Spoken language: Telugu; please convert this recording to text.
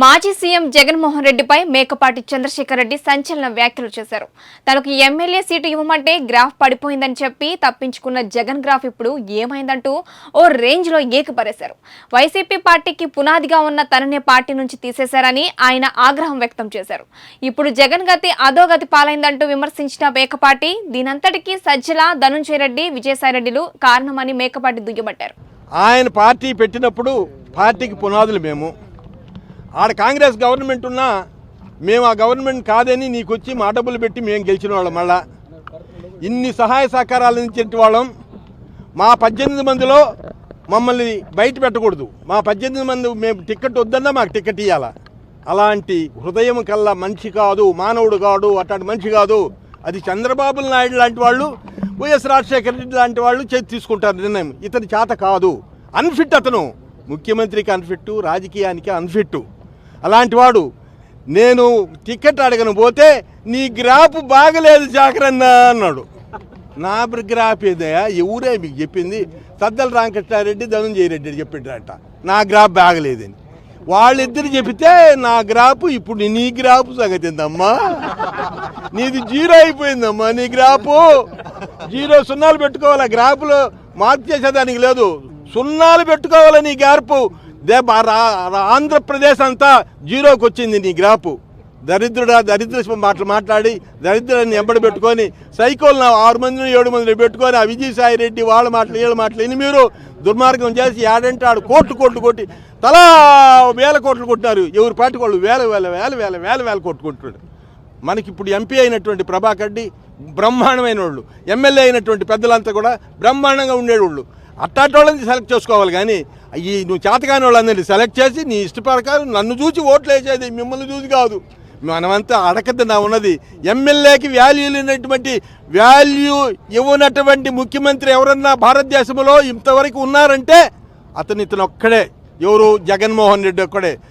మాజీ సీఎం జగన్మోహన్ రెడ్డిపై మేకపాటి చంద్రశేఖర్ రెడ్డి సంచలన వ్యాఖ్యలు చేశారు. తనకు ఎమ్మెల్యే సీటు ఇవ్వమంటే గ్రాఫ్ పడిపోయిందని చెప్పి తప్పించుకున్న జగన్ గ్రాఫ్ ఇప్పుడు ఏమైందంటూ ఓ రేంజ్ లో ఏకపరేశారు. వైసీపీ పార్టీకి పునాదిగా ఉన్న తననే పార్టీ నుంచి తీసేశారని ఆయన ఆగ్రహం వ్యక్తం చేశారు. ఇప్పుడు జగన్ గతి అధోగతి పాలైందంటూ విమర్శించిన మేకపాటి దీనంతటికీ సజ్జల, ధనుంజయ రెడ్డి, విజయసాయిరెడ్డిలు కారణమని మేకపాటి దుయ్యబట్టారు. ఆయన పార్టీ పెట్టినప్పుడు పార్టీకి పునాదులు మేము ఆడ కాంగ్రెస్ గవర్నమెంట్ ఉన్నా మేము ఆ గవర్నమెంట్ కాదని నీకు వచ్చి మా డబ్బులు పెట్టి మేము గెలిచిన వాళ్ళం. మళ్ళా ఇన్ని సహాయ సహకారాలు ఇచ్చేటి వాళ్ళం. మా 18 మందిలో మమ్మల్ని బయట పెట్టకూడదు. మా 18 మంది మేము టికెట్ వద్దన్నా మాకు టికెట్ ఇవ్వాలా. అలాంటి హృదయం కల్లా మనిషి కాదు, మానవుడు కాదు, అట్లాంటి మనిషి కాదు. అది చంద్రబాబు నాయుడు లాంటి వాళ్ళు, వైఎస్ రాజశేఖర రెడ్డి లాంటి వాళ్ళు తీసుకుంటారు నిర్ణయం. ఇతని చేత కాదు, అన్ఫిట్. అతను ముఖ్యమంత్రికి అన్ఫిట్, రాజకీయానికి అన్ఫిట్. అలాంటి వాడు నేను టికెట్ అడగను పోతే నీ గ్రాఫ్ బాగలేదు జాకరన్న అన్నాడు. నా గ్రాఫ్ ఏదయా? ఎవరే మీకు చెప్పింది? సద్దల రామకృష్ణారెడ్డి, ధనుంజయ రెడ్డి చెప్పిండ్రట నా గ్రాఫ్ బాగలేదని. వాళ్ళిద్దరు చెబితే నా గ్రాఫ్ ఇప్పుడు నీ గ్రాఫ్ సంగతి ఏందమ్మా? నీది 0 అయిపోయిందమ్మా. నీ గ్రాఫ్ 0 సున్నాలు పెట్టుకోవాలా. గ్రాఫ్లో మార్పు చేసేదానికి లేదు, సున్నాలు పెట్టుకోవాలి. నీ గ్రాఫ్ ఆంధ్రప్రదేశ్ అంతా 0కి వచ్చింది నీ గ్రాఫ్. దరిద్ర మాట్లాడి దరిద్రాన్ని ఎంబడి పెట్టుకొని సైకోల్ని 6 మందిని 7 మందిని పెట్టుకొని ఆ విజయసాయి రెడ్డి వాళ్ళ మాటలు వీళ్ళ మాటలు ఇన్ని మీరు దుర్మార్గం చేసి ఏడంటే ఆడు కోట్లు కొట్టి తలా 1000 కోట్లు కొట్టినారు. ఎవరి పార్టీ వాళ్ళు వేల కొట్టుకుంటున్నాడు. మనకి ఇప్పుడు ఎంపీ అయినటువంటి ప్రభాకర్ రెడ్డి బ్రహ్మాండమైన వాళ్ళు, ఎమ్మెల్యే అయినటువంటి పెద్దలంతా కూడా బ్రహ్మాండంగా ఉండేవాళ్ళు. అట్టాటి వాళ్ళని సెలెక్ట్ చేసుకోవాలి. కానీ ఈ నువ్వు చేతకాని వాళ్ళందరినీ సెలెక్ట్ చేసి నీ ఇష్ట ప్రకారం నన్ను చూసి ఓట్లు వేసేది, మిమ్మల్ని చూసి కాదు. మనమంతా అడగద్దు. నా ఉన్నది ఎమ్మెల్యేకి వాల్యూ లేనటువంటి, వాల్యూ ఇవ్వనటువంటి ముఖ్యమంత్రి ఎవరన్నా భారతదేశంలో ఇంతవరకు ఉన్నారంటే ఇతను ఒక్కడే. ఎవరు? జగన్మోహన్ రెడ్డి ఒక్కడే.